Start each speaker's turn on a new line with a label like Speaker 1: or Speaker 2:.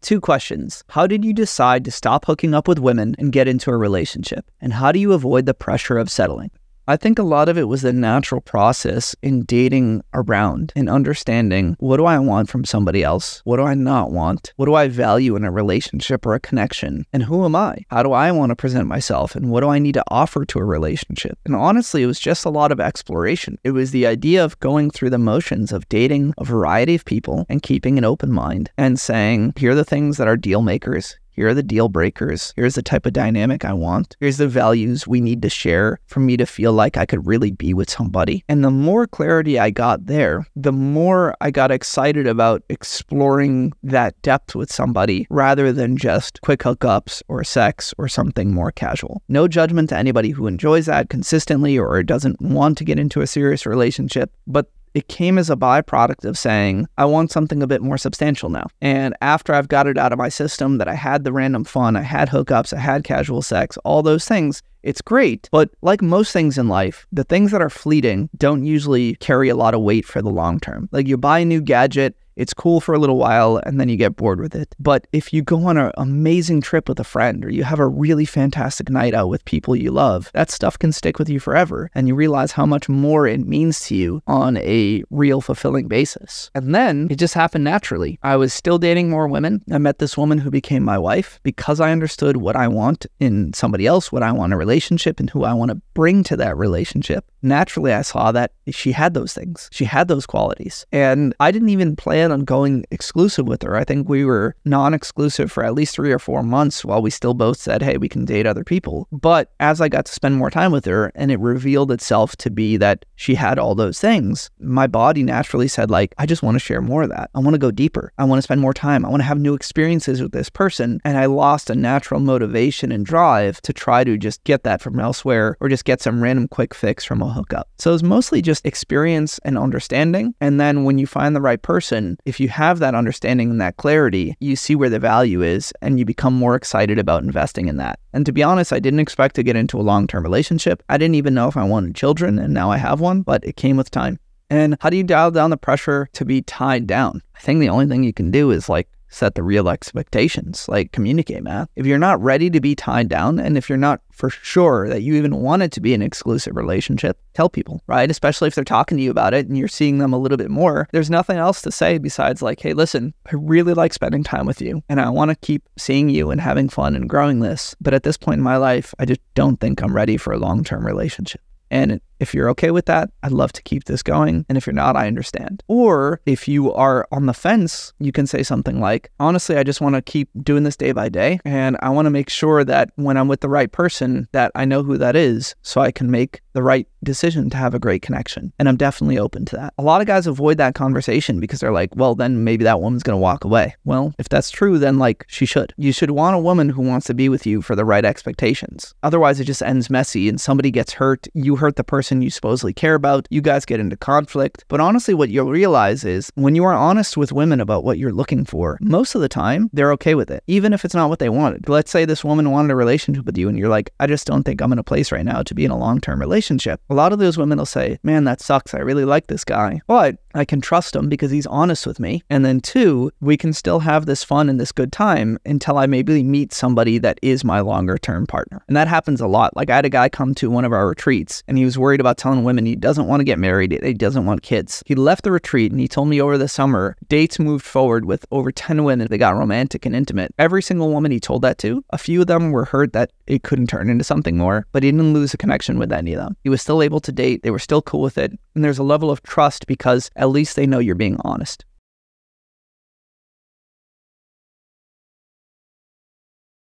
Speaker 1: 2 questions. How did you decide to stop hooking up with women and get into a relationship? And how do you avoid the pressure of settling? I think a lot of it was the natural process in dating around and understanding, what do I want from somebody else? What do I not want? What do I value in a relationship or a connection? And who am I? How do I want to present myself? And what do I need to offer to a relationship? And honestly, it was just a lot of exploration. It was the idea of going through the motions of dating a variety of people and keeping an open mind and saying, here are the things that are deal makers. Here are the deal breakers. Here's the type of dynamic I want. Here's the values we need to share for me to feel like I could really be with somebody. And the more clarity I got there, the more I got excited about exploring that depth with somebody rather than just quick hookups or sex or something more casual. No judgment to anybody who enjoys that consistently or doesn't want to get into a serious relationship, but it came as a byproduct of saying, I want something a bit more substantial now. And after I've got it out of my system that I had the random fun, I had hookups, I had casual sex, all those things, it's great. But like most things in life, the things that are fleeting don't usually carry a lot of weight for the long term. Like you buy a new gadget, it's cool for a little while, and then you get bored with it. But if you go on an amazing trip with a friend, or you have a really fantastic night out with people you love, that stuff can stick with you forever. And you realize how much more it means to you on a real fulfilling basis. And then it just happened naturally. I was still dating more women. I met this woman who became my wife because I understood what I want in somebody else, what I want in a relationship, and who I want to bring to that relationship. Naturally, I saw that she had those things. She had those qualities. And I didn't even plan on going exclusive with her. I think we were non-exclusive for at least 3 or 4 months while we still both said, hey, we can date other people. But as I got to spend more time with her and it revealed itself to be that she had all those things, my body naturally said, like, I just want to share more of that. I want to go deeper. I want to spend more time. I want to have new experiences with this person. And I lost a natural motivation and drive to try to just get that from elsewhere or just get some random quick fix from a hookup. So it's mostly just experience and understanding. And then when you find the right person, if you have that understanding and that clarity, you see where the value is and you become more excited about investing in that. And to be honest, I didn't expect to get into a long-term relationship. I didn't even know if I wanted children, and now I have one, but it came with time. And how do you dial down the pressure to be tied down? I think the only thing you can do is set the real expectations, communicate, man. If you're not ready to be tied down, and if you're not for sure that you even want it to be an exclusive relationship, tell people, right? Especially if they're talking to you about it and you're seeing them a little bit more. There's nothing else to say besides hey, listen, I really like spending time with you and I want to keep seeing you and having fun and growing this. But at this point in my life, I just don't think I'm ready for a long-term relationship. And if you're okay with that, I'd love to keep this going. And if you're not, I understand. Or if you are on the fence, you can say something like, honestly, I just want to keep doing this day by day. And I want to make sure that when I'm with the right person, that I know who that is so I can make the right decision to have a great connection. And I'm definitely open to that. A lot of guys avoid that conversation because they're like, well, then maybe that woman's going to walk away. Well, if that's true, then she should. You should want a woman who wants to be with you for the right expectations. Otherwise, it just ends messy and somebody gets hurt. You hurt the person you supposedly care about. You guys get into conflict. But honestly, what you'll realize is when you are honest with women about what you're looking for, most of the time, they're okay with it, even if it's not what they wanted. Let's say this woman wanted a relationship with you and you're like, I just don't think I'm in a place right now to be in a long-term relationship. A lot of those women will say, man, that sucks. I really like this guy, but I can trust him because he's honest with me. And then 2, we can still have this fun and this good time until I maybe meet somebody that is my longer term partner. And that happens a lot. I had a guy come to one of our retreats and he was worried about telling women he doesn't want to get married. He doesn't want kids. He left the retreat and he told me over the summer, dates moved forward with over 10 women. They got romantic and intimate. Every single woman he told that to, a few of them were hurt that it couldn't turn into something more, but he didn't lose a connection with any of them. He was still able to date. They were still cool with it. And there's a level of trust because at least they know you're being honest.